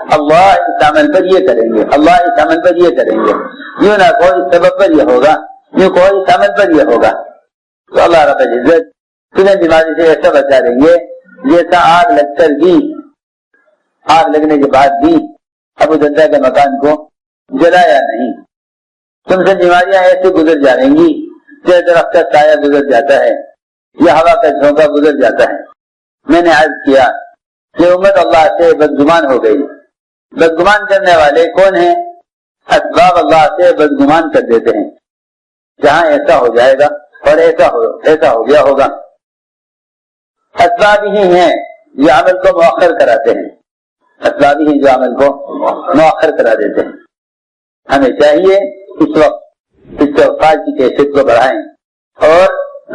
اللہ اس عمل پر یہ کریں گے، اللہ اس عمل پر یہ کریں گے، یوں نہ کوئی سبب پر یہ ہوگا، یوں کوئی عمل پر یہ ہوگا، تو اللہ رب العزت تمہیں بیماری سے ایسا بچا دیں گے جیسا آگ لگ کر بھی، آگ لگنے کے بعد بھی ابو درداء کے مکان کو جلایا نہیں۔ تم سے بیماریاں ایسے گزر جائیں گی جیسے درخت کا سایہ گزر جاتا ہے یا ہوا کا جھونکا گزر جاتا ہے۔ میں نے عرض کیا کہ امت اللہ سے بدگمان ہو گئی۔ بدگمان کرنے والے کون ہیں؟ اسباب اللہ سے بدگمان کر دیتے ہیں، جہاں ایسا ہو جائے گا اور ایسا ہو گیا ہوگا۔ اسباب ہی ہیں جو عمل کو مؤخر کراتے ہیں، اسباب ہی جو عمل کو مؤخر کرا دیتے ہیں۔ ہمیں چاہیے اس وقت استغفار کی کیفیت کو بڑھائیں اور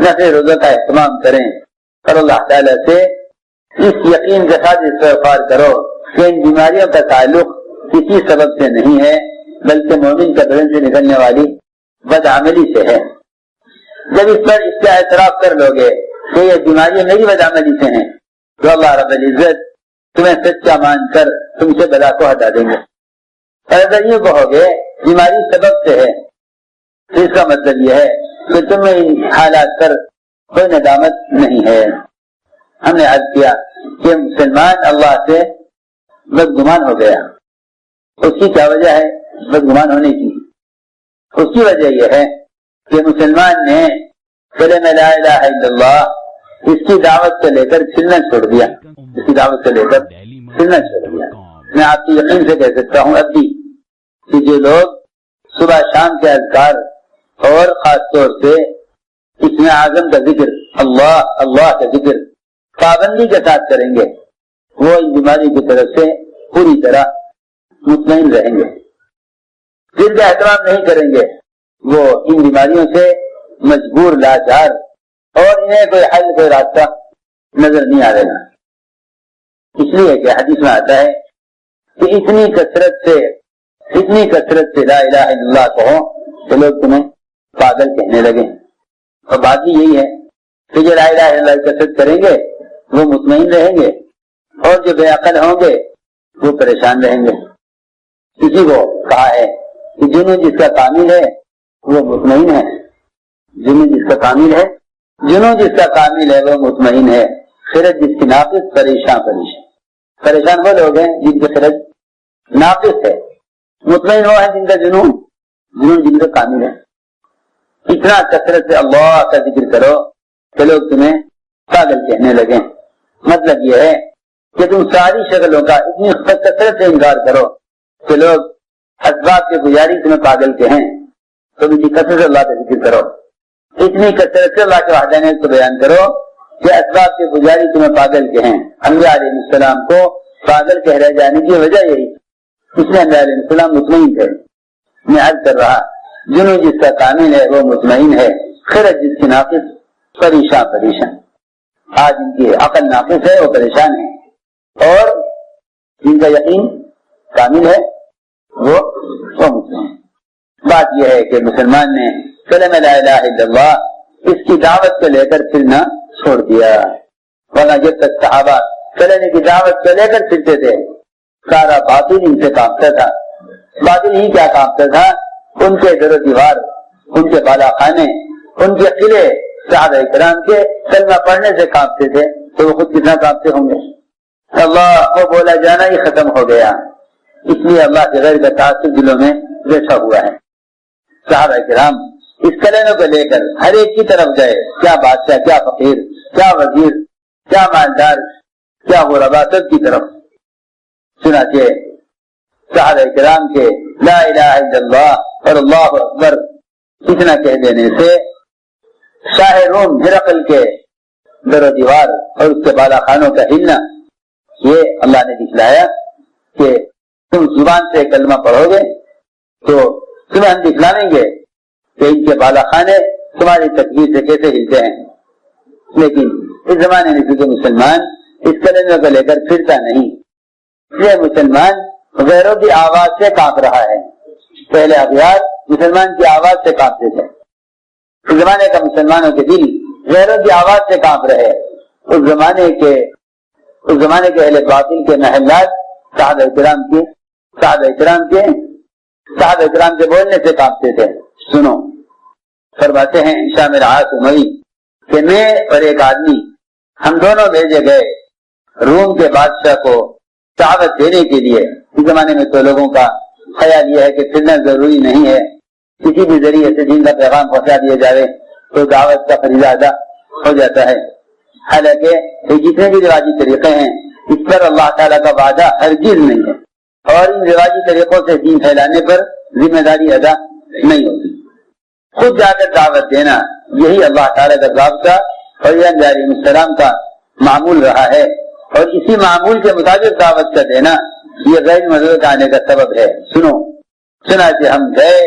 نفل روزہ کا اہتمام کریں اور اللہ تعالیٰ سے اس یقین کے ساتھ استغفار کرو کہ ان بیماریوں کا تعلق کسی سبب سے نہیں ہے بلکہ مومن کے بدن سے نکلنے والی بدعملی سے ہے۔ جب اس پر اس کا اعتراف کر لو گے کہ یہ بیماریاں میری بدعملی سے ہیں تو اللہ رب العزت تمہیں سچا مان کر تم سے بلا کو ہٹا دیں گے۔ اور اگر یہ کہو گے بیماری سبب سے ہے تو اس کا مطلب یہ ہے کہ تمہیں ان حالات پر کوئی ندامت نہیں ہے۔ ہم نے عرض کیا کہ مسلمان اللہ سے بدگمان ہو گیا، اس کی کیا وجہ ہے بدگمان ہونے کی؟ اس کی وجہ یہ ہے کہ مسلمان نے کلمہ لا الہ الا اللہ اس کی دعوت سے لے کر پھرنا چھوڑ دیا، اس کی دعوت سے لے کر پھرنا چھوڑ دیا۔ میں آپ کی یقین سے کہہ سکتا ہوں اب بھی کہ جو لوگ صبح شام کے اذکار اور خاص طور سے اسم اعظم کا ذکر، اللہ اللہ کا ذکر پابندی کے ساتھ کریں گے وہ اس بیماری کی طرف سے پوری طرح مطمئن رہیں گے۔ جن کا احترام نہیں کریں گے وہ ان بیماریوں سے مجبور لاچار اور انہیں کوئی حل کوئی راستہ نظر نہیں آئے گا۔ اس لیے کہ حدیث میں آتا ہے کہ اتنی کثرت سے لا الہ الا اللہ کہو تو لوگ تمہیں پاگل کہنے لگے۔ اور بات بھی یہی ہے کہ جو لا الہ الا اللہ کی کثرت کریں گے وہ مطمئن رہیں گے اور جو بے عقل ہوں گے وہ پریشان رہیں گے۔ کسی کو کہا ہے کہ جنوں جس کا کامل ہے وہ مطمئن ہے، جنوں جس کا کامل ہے وہ مطمئن ہے، خرد جس کی ناقص پریشان وہ لوگ ہیں جن کی خرد ناقص ہے، مطمئن وہ ہے جن کا جنون جن کا کامل ہے۔ اتنا کثرت سے اللہ کا ذکر کرو کہ لوگ تمہیں پاگل کہنے لگیں۔ مطلب یہ ہے کہ تم ساری شکلوں کا اتنی کثرت سے انکار کرو کہ لوگ اسباب کے گزاری تمہیں پاگل کہیں، تو اتنی کثرت سے اللہ کا ذکر کرو، اتنی کثرت سے اللہ کے وحدانیت کو بیان کرو کہ اسباب کے گزاری تمہیں پاگل کہیں۔ انبیاء علیہ السلام کو پاگل کہہ رہے جانے کی وجہ یہی، اس لیے انبیاء علیہ السلام مطمئن تھے۔ میں عرض کر رہا جنوں جس کا کامل ہے وہ مطمئن ہے، خرد جس کی ناقص پریشان۔ آج ان کی عقل ناقص ہے وہ پریشان ہے اور جن کا یقین کامل ہے وہ مطمئن ہے۔ بات یہ ہے کہ مسلمان نے کلمہ لا الہ الا اللہ اس کی دعوت کو لے کر پھرنا چھوڑ دیا، ورنہ جب تک صحابہ کلمے کی دعوت کو لے کر پھرتے تھے سارا باطل ان سے کانپتا تھا۔ باطل ہی کیا کانپتا تھا، ان کے در و دیوار، ان کے بالا خانے، ان کے قلعے صحابہ کرام کے کلمہ پڑھنے سے کانپتے تھے تو وہ خود کتنا کانپتے ہوں گے۔ اللہ کو بولا جانا ہی ختم ہو گیا، اس لیے اللہ کے غیر کا تعصب دلوں میں بیٹھا ہوا ہے۔ صحابہ کرام اس کلمے کو لے کر ہر ایک کی طرف گئے، کیا بادشاہ، کیا فقیر، کیا وزیر، کیا مالدار، کیا غربا، سب کی طرف۔ چنانچہ صحابہ کرام کے لا الہ الا اللہ اور اللہ اکبر اتنا کہہ دینے سے شاہ روم ہرقل کے در و دیوار اور اس کے بالا خانوں کا ہلنا، یہ اللہ نے دکھلایا کہ تم زبان سے کلمہ پڑھو گے تو تمہیں ہم دکھلائیں گے کہ ان کے بالا خانے تمہاری تکبیر سے کیسے ہلتے ہیں۔ لیکن اس زمانے میں کیونکہ مسلمان اس کلمے کو لے کر پھرتا نہیں، یہ مسلمان غیروں کی آواز سے کانپ رہا ہے۔ پہلے اغیار مسلمان کی آواز سے کانپتے تھے، اس زمانے کا مسلمانوں کے دل غیروں کی آواز سے کانپ رہے۔ اس زمانے کے اہل باطل کے محلات صحابہ کرام کے بولنے سے کانپتے تھے. سنو، فرماتے ہیں شامل العاص عمری کہ میں اور ایک آدمی ہم دونوں بھیجے گئے روم کے بادشاہ کو دعوت دینے کے لیے. اس زمانے میں تو لوگوں کا خیال یہ ہے کہ پھرنا ضروری نہیں ہے، کسی بھی ذریعے سے دین کا پیغام پہنچا دیا جائے تو دعوت کا فریضہ ادا ہو جاتا ہے. حالانکہ یہ جتنے بھی رواجی طریقے ہیں اس پر اللہ تعالیٰ کا وعدہ ہرگز نہیں ہے، اور ان رواجی طریقوں سے دین پھیلانے پر ذمہ داری ادا نہیں ہوتی. خود جا کر دعوت دینا یہی اللہ تعالیٰ کا ضابطہ اور یہ انبیاء علیہ السلام کا معمول رہا ہے، اور اسی معمول کے مطابق دعوت کا دینا یہ غیر مذہب آنے کا سبب ہے. سنا کہ ہم گئے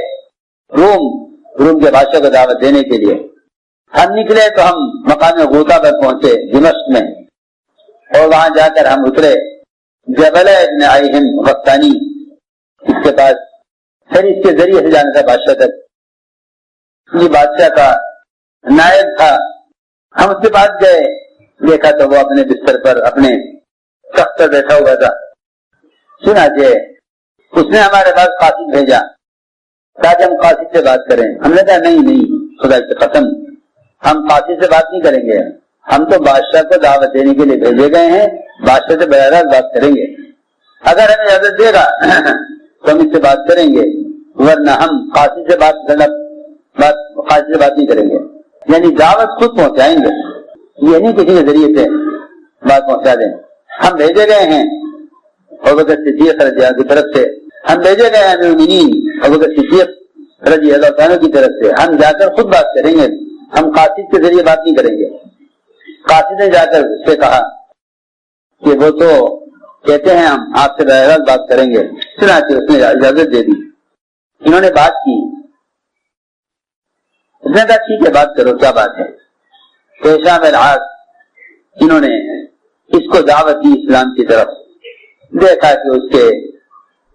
روم کے بادشاہ کو دعوت دینے کے لیے. ہم نکلے تو ہم مقام غوطہ پر پہنچے دمشق میں، اور وہاں جا کر ہم اترے جبل ابن ایہم غطانی اس کے پاس. پھر اس کے ذریعے سے جانا تھا بادشاہ تک. یہ بادشاہ کا نائب تھا. ہم اس کے پاس گئے، دیکھا تو وہ اپنے بستر پر اپنے تخت پر بیٹھا ہوا تھا. سنا کہ اس نے ہمارے پاس قاصد بھیجا تاکہ ہم قاصد سے بات کریں. ہم نے کہا نہیں خدا سے قسم، ہم قاصد سے بات نہیں کریں گے، ہم تو بادشاہ کو دعوت دینے کے لیے بھیجے گئے ہیں، بادشاہ سے براہ راست بات کریں گے. اگر ہمیں اجازت دے گا تو ہم اس سے بات کریں گے، ورنہ ہم قاصد سے بات نہیں کریں گے. یعنی دعوت خود پہنچائیں گے، یہ نہیں کسی کے ذریعے سے بات پہنچا دیں. ہم بھیجے گئے ہیں ابوبکر صدیق رضی اللہ کی طرف سے، ہم بھیجے گئے ہیں مومنین ابوبکر صدیق رضی اللہ عنہ کی طرف سے. ہم جا کر خود بات کریں گے، ہم قاصد کے ذریعے بات نہیں کریں گے. قاصد نے جا کر اس سے کہا کہ وہ تو کہتے ہیں ہم آپ سے براہ راست بات کریں گے. چنانچہ اس نے اجازت دے دی. انہوں نے بات کی. اس نے کہا ٹھیک ہے بات کرو، کیا بات ہے. تو شامل العاص انہوں نے اس کو دعوت دی اسلام کی طرف. دیکھا کہ اس کے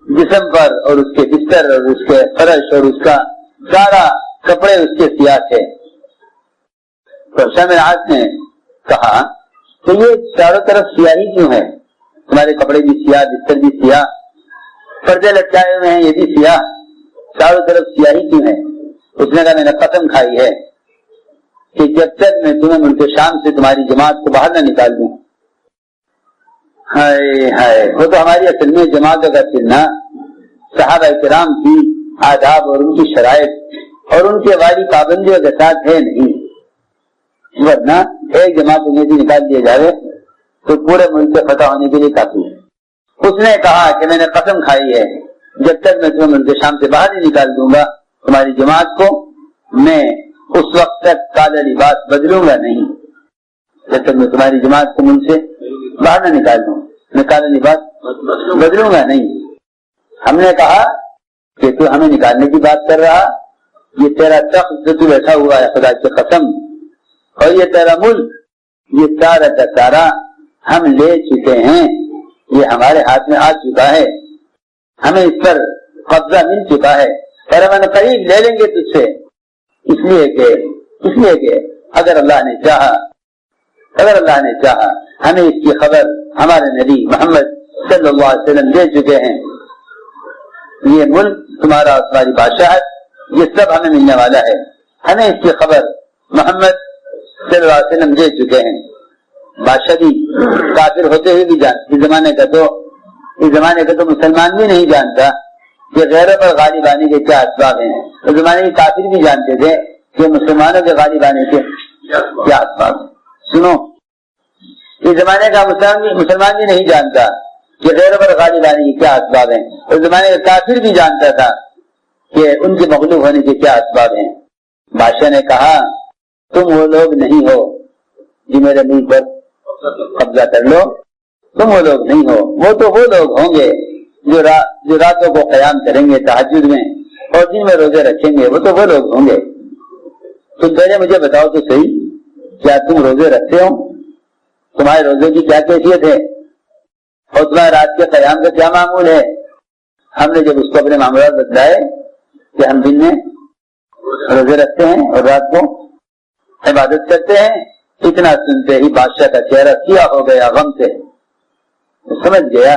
جسم پر اور اس کے بستر اور اس کے فرش اور اس کا سارا کپڑے اس کے سیاہ تھے. تو شامل العاص نے کہا کہ یہ چاروں طرف سیاہی کیوں ہے؟ تمہارے کپڑے بھی سیاہ، بستر بھی سیاہ، پردے لٹکائے ہوئے ہیں یہ بھی سیاہ، چاروں طرف سیاہی کیوں ہے؟ اس نے کہا میں نے قسم کھائی ہے کہ جب تک میں تمہیں ملک شام سے تمہاری جماعت کو باہر نہ نکال دوں. ہائے وہ تو ہماری اصل میں جماعتوں کا چلنا صحابہ کرام کی آداب اور ان کی شرائط اور ان کے والی پابندیوں کے ساتھ ہے نہیں، ورنہ ایک جماعت انہیں بھی نکال دیا جائے تو پورے ملک سے فتح ہونے کے لیے کافی ہے. اس نے کہا کہ میں نے قسم کھائی ہے جب تک میں تمہیں ملک شام سے باہر نہیں نکال دوں گا تمہاری جماعت کو، میں اس وقت تک کالا لباس بدلوں گا نہیں. جب تک میں تمہاری جماعت کو ملک سے باہر نہ نکال دوں میں کالا لباس بدلوں گا نہیں. ہم نے کہا کہ تو ہمیں نکالنے کی بات کر رہا، یہ تیرا تخت جو تو بیٹھا ہوا ہے خدا کی قسم، اور یہ تیرا ملک یہ سارا کا سارا ہم لے چکے ہیں، یہ ہمارے ہاتھ میں آ چکا ہے، ہمیں اس پر قبضہ مل چکا ہے، اور ہم قریب لے لیں گے تجھ سے. اس لیے کہ اگر اللہ نے چاہا ہمیں اس کی خبر ہمارے نبی محمد صلی اللہ علیہ وسلم دے چکے ہیں. یہ ملک تمہارا تمہاری بادشاہت یہ سب ہمیں ملنے والا ہے. ہمیں اس کی خبر محمد صلی اللہ علیہ وسلم دے چکے ہیں. بادشاہ بھی کافر ہوتے ہوئے بھی جانتے، اس زمانے کا تو مسلمان بھی نہیں جانتا کہ غیروں پر غالب آنے کے کیا اسباب ہیں. اس زمانے کے کافر بھی جانتے تھے کہ مسلمانوں کے غالب آنے کے کیا اسباب ہیں. سنو، اس زمانے کا مسلمان بھی نہیں جانتا کہ غیروں پر غالب آنے کے کیا اسباب ہیں. اس زمانے کا کافر بھی جانتا تھا کہ ان کے مغلوب ہونے کے کیا اسباب ہیں. بادشاہ نے کہا تم وہ لوگ نہیں ہو جو میرے ملک پر قبضہ کر لو، تم وہ لوگ نہیں ہو. وہ تو وہ لوگ ہوں گے جو راتوں کو قیام کریں گے تہجد میں اور دن میں روزے رکھیں گے، وہ تو وہ لوگ ہوں گے. تم پہلے مجھے بتاؤ تو صحیح، کیا تم روزے رکھتے ہو؟ تمہارے روزے کی کیا کیفیت ہے؟ اور تمہارے رات کے قیام کا کیا معمول ہے؟ ہم نے جب اس کو اپنے معاملات بتلائے کہ ہم دن میں روزے رکھتے ہیں اور رات کو عبادت کرتے ہیں، اتنا سنتے ہی بادشاہ کا چہرہ سیاہ ہو گیا غم سے. سمجھ گیا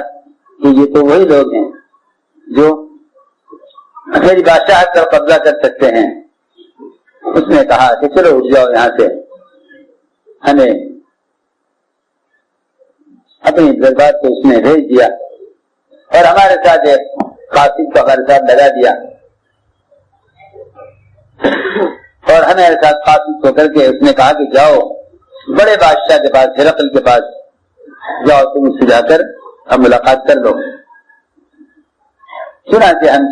کہ یہ تو وہی لوگ ہیں جو میری بادشاہت پر قبضہ کر سکتے ہیں. اس نے کہا کہ چلو اٹھ جاؤ یہاں سے، ہمیں اپنی دربار کو اس نے بھیج دیا اور ہمارے ساتھ ایک قاصد کو ہمارے ساتھ لگا دیا اور ہمارے ساتھ قاصد کو کر کے اس نے کہا کہ جاؤ بڑے بادشاہ کے پاس، ہرقل کے پاس جاؤ، تم اس سے جا کر ہم ملاقات کر لو. چنانچہ ہم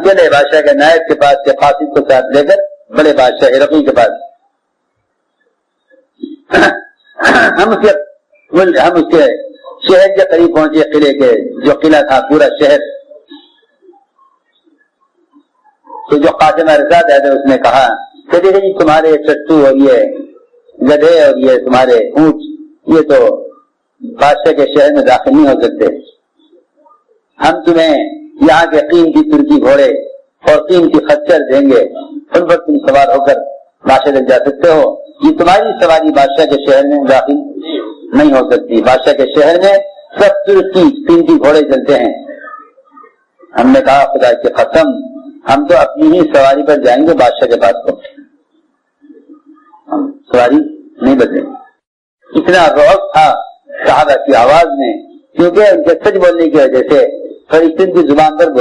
چلے بادشاہ کے نائب کے پاس کے قاصد کو ساتھ لے کر بڑے بادشاہ ہرقل کے پاس. ہم اس کے شہر کے قریب پہنچے، قلعے کے جو قلعہ تھا پورا شہر. تو جو قاصد ہمارے ساتھ آئے تھے اس نے کہا کہ دیکھیں جی تمہارے چٹو اور یہ گدھے اور یہ تمہارے اونٹ یہ تو بادشاہ کے شہر میں داخل نہیں ہو سکتے. ہم تمہیں یہاں کے قیمتی ترکی گھوڑے اور قیمتی خچر دیں گے، ان پر تم سوار ہو کر بادشاہ تک جا سکتے ہو. یہ تمہاری سواری بادشاہ کے شہر میں داخل نہیں ہو سکتی. بادشاہ کے شہر میں سب ترکی قیمتی گھوڑے چلتے ہیں. ہم نے کہا خدا کی قسم ہم تو اپنی ہی سواری پر جائیں گے بادشاہ کے پاس کو، ہم سواری نہیں بدلیں گے. اتنا رعب تھا صحابہ کی آواز میں، کیونکہ ان کے سچ بولنے کی وجہ سے فرشتے کی زبان پر